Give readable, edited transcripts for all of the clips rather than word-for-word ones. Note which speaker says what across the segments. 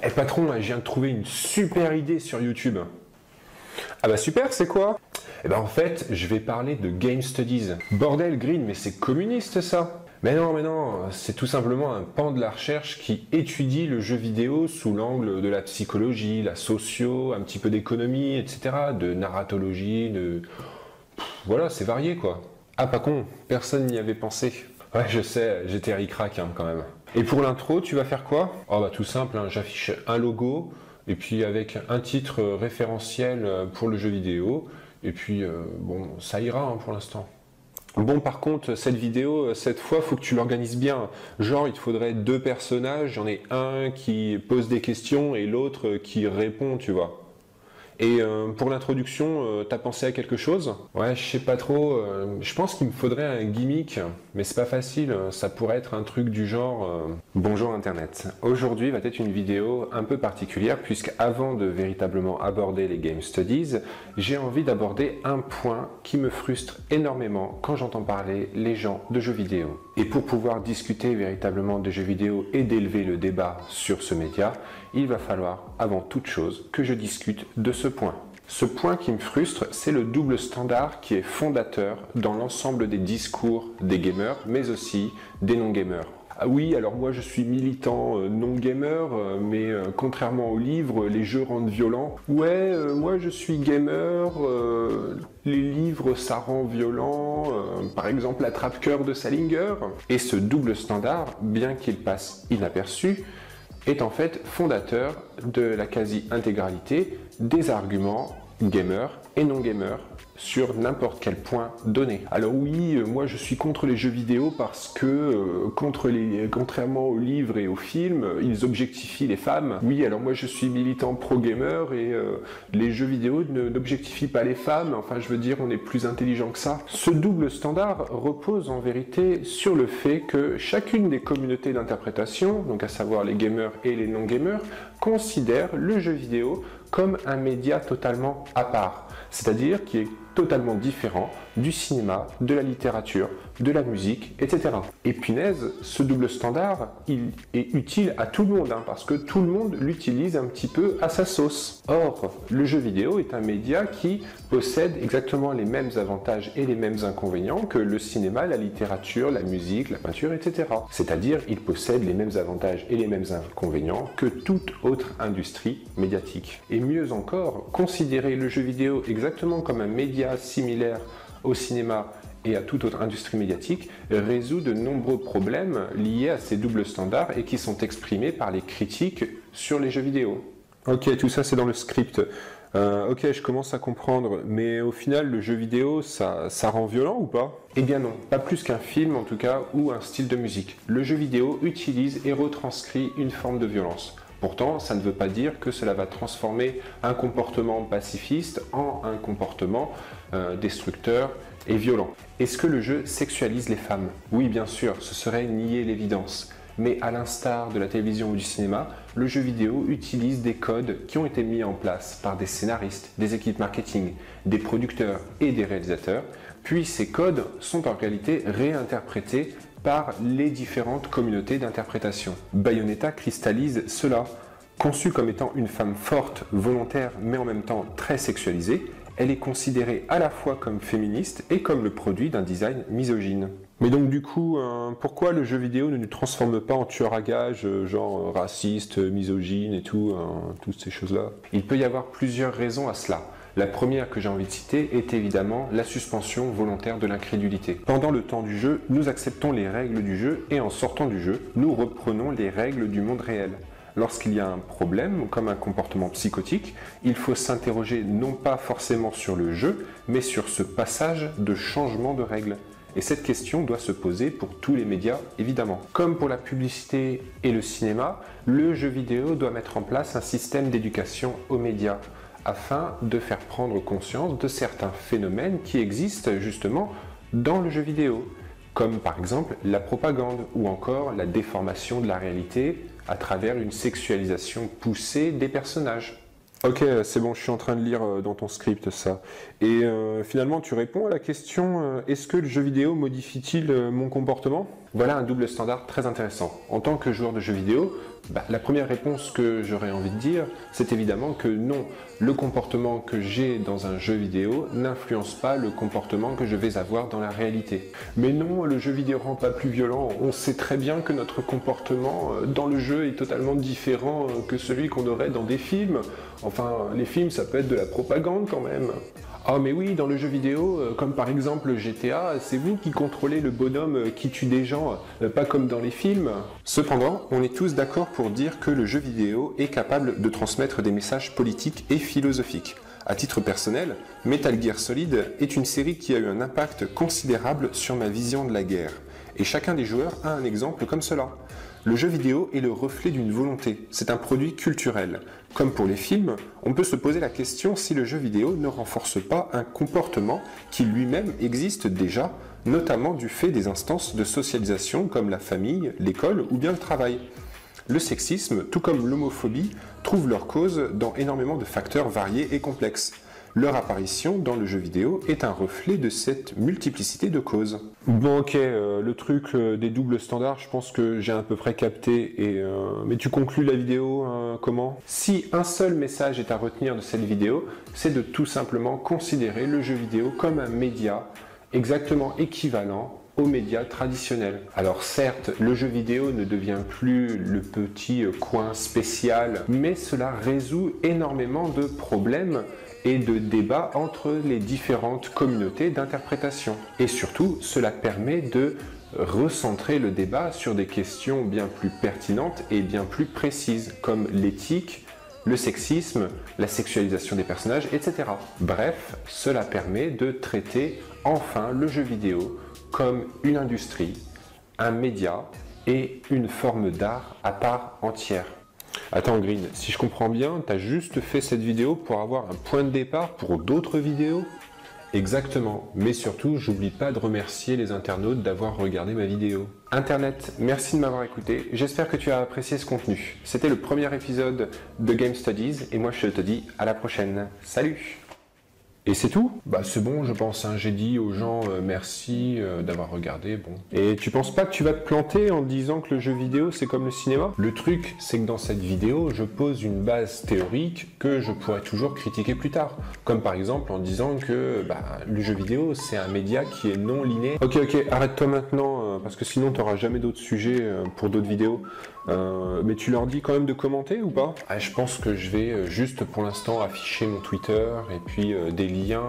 Speaker 1: Eh patron, je viens de trouver une super idée sur YouTube. Ah bah super, c'est quoi? Eh ben en fait, je vais parler de Game Studies. Bordel Green, mais c'est communiste ça! Mais non, c'est tout simplement un pan de la recherche qui étudie le jeu vidéo sous l'angle de la psychologie, la socio, un petit peu d'économie, etc., de narratologie, voilà, c'est varié quoi. Ah pas con, personne n'y avait pensé. Ouais, je sais, j'étais ric-rac quand même. Et pour l'intro, tu vas faire quoi? Oh bah tout simple, hein, j'affiche un logo, et puis avec un titre référentiel pour le jeu vidéo, et puis bon, ça ira hein, pour l'instant. Bon, par contre, cette vidéo, cette fois, faut que tu l'organises bien. Genre, il te faudrait deux personnages, j'en ai un qui pose des questions et l'autre qui répond, tu vois. Et pour l'introduction, t'as pensé à quelque chose? Ouais, je sais pas trop. Je pense qu'il me faudrait un gimmick, mais c'est pas facile. Ça pourrait être un truc du genre. Bonjour Internet. Aujourd'hui va être une vidéo un peu particulière puisque avant de véritablement aborder les Game Studies, j'ai envie d'aborder un point qui me frustre énormément quand j'entends parler les gens de jeux vidéo. Et pour pouvoir discuter véritablement de jeux vidéo et d'élever le débat sur ce média, il va falloir avant toute chose que je discute de ce point. Ce point qui me frustre, c'est le double standard qui est fondateur dans l'ensemble des discours des gamers, mais aussi des non-gamers. Ah oui, alors moi je suis militant non-gamer, mais contrairement aux livres, les jeux rendent violents. Ouais, moi je suis gamer, les livres ça rend violent, par exemple l'attrape-cœur de Salinger. Et ce double standard, bien qu'il passe inaperçu, est en fait fondateur de la quasi-intégralité des arguments gamers et non-gamers sur n'importe quel point donné. Alors oui, moi je suis contre les jeux vidéo parce que, contrairement aux livres et aux films, ils objectifient les femmes. Oui, alors moi je suis militant pro-gamer et les jeux vidéo n'objectifient pas les femmes, enfin je veux dire on est plus intelligent que ça. Ce double standard repose en vérité sur le fait que chacune des communautés d'interprétation, donc à savoir les gamers et les non-gamers, considère le jeu vidéo comme un média totalement à part, c'est-à-dire qui est totalement différent du cinéma, de la littérature, de la musique, etc. Et punaise, ce double standard, il est utile à tout le monde, hein, parce que tout le monde l'utilise un petit peu à sa sauce. Or, le jeu vidéo est un média qui possède exactement les mêmes avantages et les mêmes inconvénients que le cinéma, la littérature, la musique, la peinture, etc. C'est-à-dire, il possède les mêmes avantages et les mêmes inconvénients que toute autre industrie médiatique. Et mieux encore, considérer le jeu vidéo exactement comme un média similaire au cinéma et à toute autre industrie médiatique résout de nombreux problèmes liés à ces doubles standards et qui sont exprimés par les critiques sur les jeux vidéo. Ok, tout ça c'est dans le script. Ok, je commence à comprendre, mais au final, le jeu vidéo, ça rend violent ou pas? Eh bien non, pas plus qu'un film en tout cas, ou un style de musique. Le jeu vidéo utilise et retranscrit une forme de violence. Pourtant, ça ne veut pas dire que cela va transformer un comportement pacifiste en un comportement destructeur et violent. Est-ce que le jeu sexualise les femmes? Oui, bien sûr, ce serait nier l'évidence. Mais à l'instar de la télévision ou du cinéma, le jeu vidéo utilise des codes qui ont été mis en place par des scénaristes, des équipes marketing, des producteurs et des réalisateurs, puis ces codes sont en réalité réinterprétés par les différentes communautés d'interprétation. Bayonetta cristallise cela. Conçue comme étant une femme forte, volontaire, mais en même temps très sexualisée, elle est considérée à la fois comme féministe et comme le produit d'un design misogyne. Mais donc du coup, pourquoi le jeu vidéo ne nous transforme pas en tueur à gages, genre raciste, misogyne et tout, toutes ces choses-là? Il peut y avoir plusieurs raisons à cela. La première que j'ai envie de citer est évidemment la suspension volontaire de l'incrédulité. Pendant le temps du jeu, nous acceptons les règles du jeu et en sortant du jeu, nous reprenons les règles du monde réel. Lorsqu'il y a un problème, comme un comportement psychotique, il faut s'interroger non pas forcément sur le jeu, mais sur ce passage de changement de règles. Et cette question doit se poser pour tous les médias, évidemment. Comme pour la publicité et le cinéma, le jeu vidéo doit mettre en place un système d'éducation aux médias, afin de faire prendre conscience de certains phénomènes qui existent justement dans le jeu vidéo, comme par exemple la propagande ou encore la déformation de la réalité à travers une sexualisation poussée des personnages. Ok, c'est bon, je suis en train de lire dans ton script ça. Et finalement, tu réponds à la question, est-ce que le jeu vidéo modifie-t-il mon comportement? Voilà un double standard très intéressant. En tant que joueur de jeux vidéo, la première réponse que j'aurais envie de dire, c'est évidemment que non, le comportement que j'ai dans un jeu vidéo n'influence pas le comportement que je vais avoir dans la réalité. Mais non, le jeu vidéo rend pas plus violent. On sait très bien que notre comportement dans le jeu est totalement différent que celui qu'on aurait dans des films. Enfin, les films, ça peut être de la propagande quand même. Ah mais oui, dans le jeu vidéo, comme par exemple GTA, c'est vous qui contrôlez le bonhomme qui tue des gens, pas comme dans les films. Cependant, on est tous d'accord pour dire que le jeu vidéo est capable de transmettre des messages politiques et philosophiques. À titre personnel, Metal Gear Solid est une série qui a eu un impact considérable sur ma vision de la guerre. Et chacun des joueurs a un exemple comme cela. Le jeu vidéo est le reflet d'une volonté, c'est un produit culturel. Comme pour les films, on peut se poser la question si le jeu vidéo ne renforce pas un comportement qui lui-même existe déjà, notamment du fait des instances de socialisation comme la famille, l'école ou bien le travail. Le sexisme, tout comme l'homophobie, trouvent leur cause dans énormément de facteurs variés et complexes. Leur apparition dans le jeu vidéo est un reflet de cette multiplicité de causes. Bon ok, le truc des doubles standards, je pense que j'ai à peu près capté, mais tu conclus la vidéo comment? Si un seul message est à retenir de cette vidéo, c'est de tout simplement considérer le jeu vidéo comme un média exactement équivalent aux médias traditionnels. Alors certes, le jeu vidéo ne devient plus le petit coin spécial, mais cela résout énormément de problèmes et de débats entre les différentes communautés d'interprétation. Et surtout, cela permet de recentrer le débat sur des questions bien plus pertinentes et bien plus précises, comme l'éthique, le sexisme, la sexualisation des personnages, etc. Bref, cela permet de traiter enfin le jeu vidéo comme une industrie, un média et une forme d'art à part entière. Attends Green, si je comprends bien, t'as juste fait cette vidéo pour avoir un point de départ pour d'autres vidéos? Exactement, mais surtout, j'oublie pas de remercier les internautes d'avoir regardé ma vidéo. Internet, merci de m'avoir écouté, j'espère que tu as apprécié ce contenu. C'était le premier épisode de Game Studies, et moi je te dis à la prochaine. Salut! Et c'est tout? Bah c'est bon, je pense, hein. J'ai dit aux gens merci d'avoir regardé, bon. Et tu penses pas que tu vas te planter en disant que le jeu vidéo c'est comme le cinéma? Le truc, c'est que dans cette vidéo, je pose une base théorique que je pourrais toujours critiquer plus tard. Comme par exemple en disant que le jeu vidéo c'est un média qui est non linéaire. Ok, arrête-toi maintenant, parce que sinon t'auras jamais d'autres sujets pour d'autres vidéos. Mais tu leur dis quand même de commenter ou pas? Je pense que je vais juste pour l'instant afficher mon Twitter et puis des liens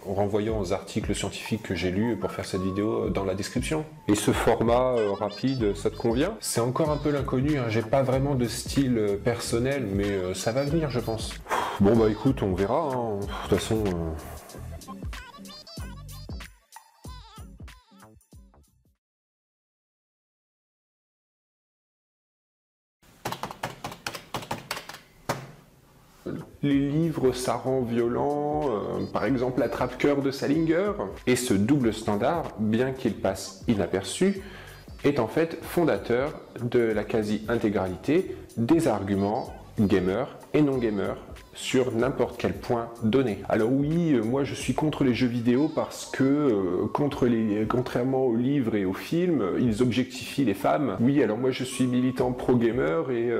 Speaker 1: en renvoyant aux articles scientifiques que j'ai lus pour faire cette vidéo dans la description. Et ce format rapide, ça te convient? C'est encore un peu l'inconnu, hein. J'ai pas vraiment de style personnel, mais ça va venir je pense. Bon bah écoute, on verra, hein. De toute façon... Les livres, ça rend violent, par exemple l'attrape-cœur de Salinger. Et ce double standard, bien qu'il passe inaperçu, est en fait fondateur de la quasi-intégralité des arguments gamers et non gamers sur n'importe quel point donné. Alors oui, moi je suis contre les jeux vidéo parce que, contrairement aux livres et aux films, ils objectifient les femmes. Oui, alors moi je suis militant pro-gamer et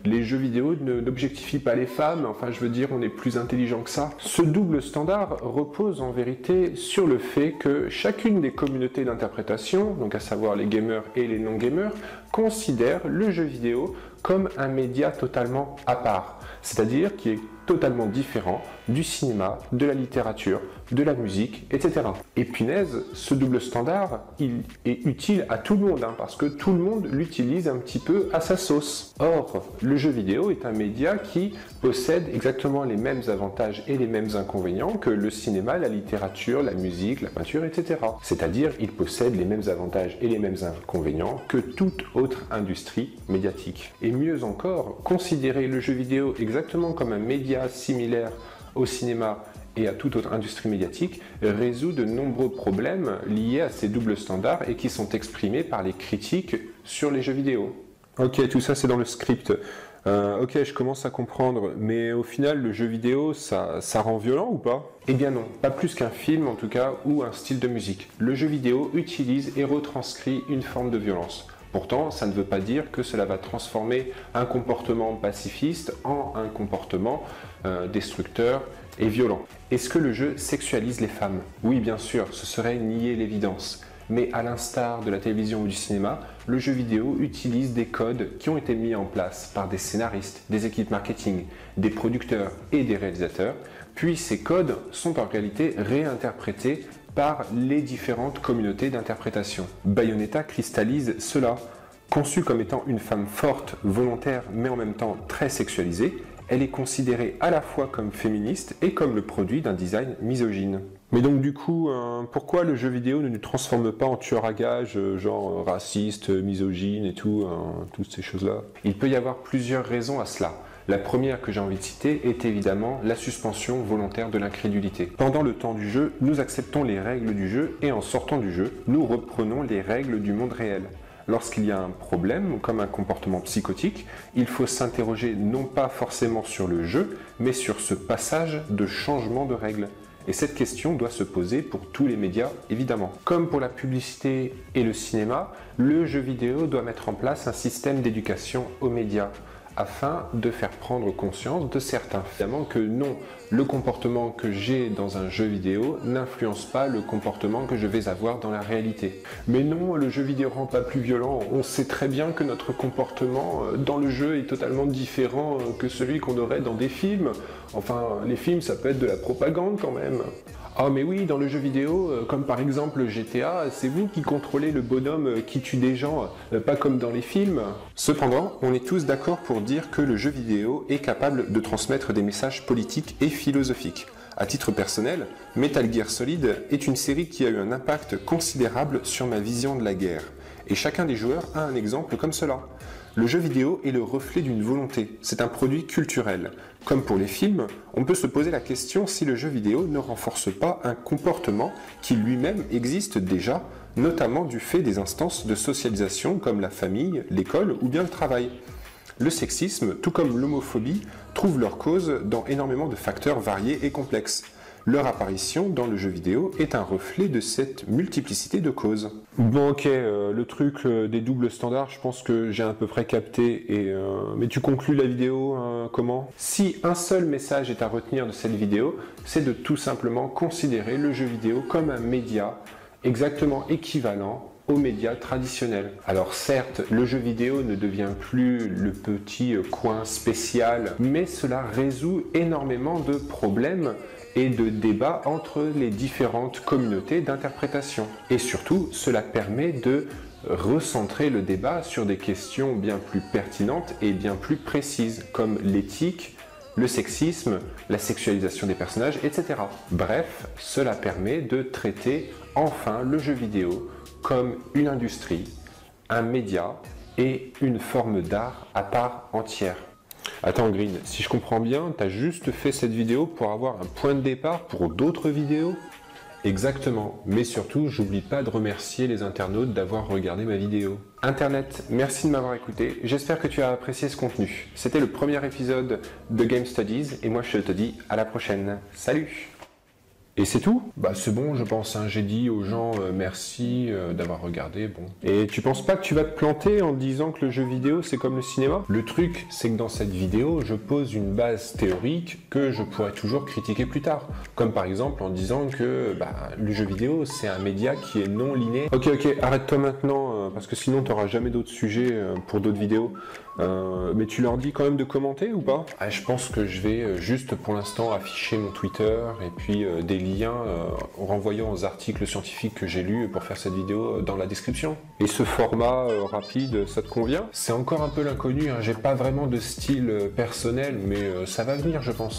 Speaker 1: les jeux vidéo n'objectifient pas les femmes, enfin je veux dire, on est plus intelligent que ça. Ce double standard repose en vérité sur le fait que chacune des communautés d'interprétation, donc à savoir les gamers et les non-gamers, considère le jeu vidéo comme un média totalement à part, c'est-à-dire qui est totalement différent du cinéma, de la littérature, de la musique, etc. Et punaise, ce double standard, il est utile à tout le monde, hein, parce que tout le monde l'utilise un petit peu à sa sauce. Or, le jeu vidéo est un média qui possède exactement les mêmes avantages et les mêmes inconvénients que le cinéma, la littérature, la musique, la peinture, etc. C'est-à-dire, il possède les mêmes avantages et les mêmes inconvénients que toute autre industrie médiatique. Et mieux encore, considérer le jeu vidéo exactement comme un média similaire au cinéma et à toute autre industrie médiatique résout de nombreux problèmes liés à ces doubles standards et qui sont exprimés par les critiques sur les jeux vidéo. Ok, tout ça c'est dans le script. Ok, je commence à comprendre, mais au final, le jeu vidéo, ça rend violent ou pas? Eh bien non, pas plus qu'un film en tout cas, ou un style de musique. Le jeu vidéo utilise et retranscrit une forme de violence. Pourtant, ça ne veut pas dire que cela va transformer un comportement pacifiste en un comportement destructeur et violent. Est-ce que le jeu sexualise les femmes? Oui, bien sûr, ce serait nier l'évidence. Mais à l'instar de la télévision ou du cinéma, le jeu vidéo utilise des codes qui ont été mis en place par des scénaristes, des équipes marketing, des producteurs et des réalisateurs, puis ces codes sont en réalité réinterprétés par les différentes communautés d'interprétation. Bayonetta cristallise cela. Conçue comme étant une femme forte, volontaire, mais en même temps très sexualisée, elle est considérée à la fois comme féministe et comme le produit d'un design misogyne. Mais donc du coup, pourquoi le jeu vidéo ne nous transforme pas en tueur à gages, genre raciste, misogyne et tout, toutes ces choses-là? Il peut y avoir plusieurs raisons à cela. La première que j'ai envie de citer est évidemment la suspension volontaire de l'incrédulité. Pendant le temps du jeu, nous acceptons les règles du jeu et en sortant du jeu, nous reprenons les règles du monde réel. Lorsqu'il y a un problème, comme un comportement psychotique, il faut s'interroger non pas forcément sur le jeu, mais sur ce passage de changement de règles. Et cette question doit se poser pour tous les médias, évidemment. Comme pour la publicité et le cinéma, le jeu vidéo doit mettre en place un système d'éducation aux médias, afin de faire prendre conscience de certains faits. Évidemment que non, le comportement que j'ai dans un jeu vidéo n'influence pas le comportement que je vais avoir dans la réalité. Mais non, le jeu vidéo rend pas plus violent. On sait très bien que notre comportement dans le jeu est totalement différent que celui qu'on aurait dans des films. Enfin, les films, ça peut être de la propagande quand même. Ah mais oui, dans le jeu vidéo, comme par exemple GTA, c'est vous qui contrôlez le bonhomme qui tue des gens, pas comme dans les films. Cependant, on est tous d'accord pour dire que le jeu vidéo est capable de transmettre des messages politiques et philosophiques. À titre personnel, Metal Gear Solid est une série qui a eu un impact considérable sur ma vision de la guerre. Et chacun des joueurs a un exemple comme cela. Le jeu vidéo est le reflet d'une volonté, c'est un produit culturel. Comme pour les films, on peut se poser la question si le jeu vidéo ne renforce pas un comportement qui lui-même existe déjà, notamment du fait des instances de socialisation comme la famille, l'école ou bien le travail. Le sexisme, tout comme l'homophobie, trouvent leur cause dans énormément de facteurs variés et complexes. Leur apparition dans le jeu vidéo est un reflet de cette multiplicité de causes. Bon ok, le truc des doubles standards, je pense que j'ai à peu près capté, mais tu conclus la vidéo comment? Si un seul message est à retenir de cette vidéo, c'est de tout simplement considérer le jeu vidéo comme un média exactement équivalent aux médias traditionnels. Alors certes, le jeu vidéo ne devient plus le petit coin spécial, mais cela résout énormément de problèmes et de débats entre les différentes communautés d'interprétation. Et surtout, cela permet de recentrer le débat sur des questions bien plus pertinentes et bien plus précises, comme l'éthique, le sexisme, la sexualisation des personnages, etc. Bref, cela permet de traiter enfin le jeu vidéo comme une industrie, un média et une forme d'art à part entière. Attends Green, si je comprends bien, t'as juste fait cette vidéo pour avoir un point de départ pour d'autres vidéos? Exactement, mais surtout, j'oublie pas de remercier les internautes d'avoir regardé ma vidéo. Internet, merci de m'avoir écouté, j'espère que tu as apprécié ce contenu. C'était le premier épisode de Game Studies et moi je te dis à la prochaine. Salut! Et c'est tout? Bah c'est bon je pense, hein. J'ai dit aux gens merci d'avoir regardé, bon. Et tu penses pas que tu vas te planter en disant que le jeu vidéo c'est comme le cinéma? Le truc c'est que dans cette vidéo je pose une base théorique que je pourrais toujours critiquer plus tard. Comme par exemple en disant que le jeu vidéo c'est un média qui est non linéaire. Ok, arrête-toi maintenant parce que sinon tu n'auras jamais d'autres sujets pour d'autres vidéos. Mais tu leur dis quand même de commenter ou pas? Je pense que je vais juste pour l'instant afficher mon Twitter et puis des liens en renvoyant aux articles scientifiques que j'ai lus pour faire cette vidéo dans la description. Et ce format rapide, ça te convient? C'est encore un peu l'inconnu, hein. J'ai pas vraiment de style personnel, mais ça va venir je pense.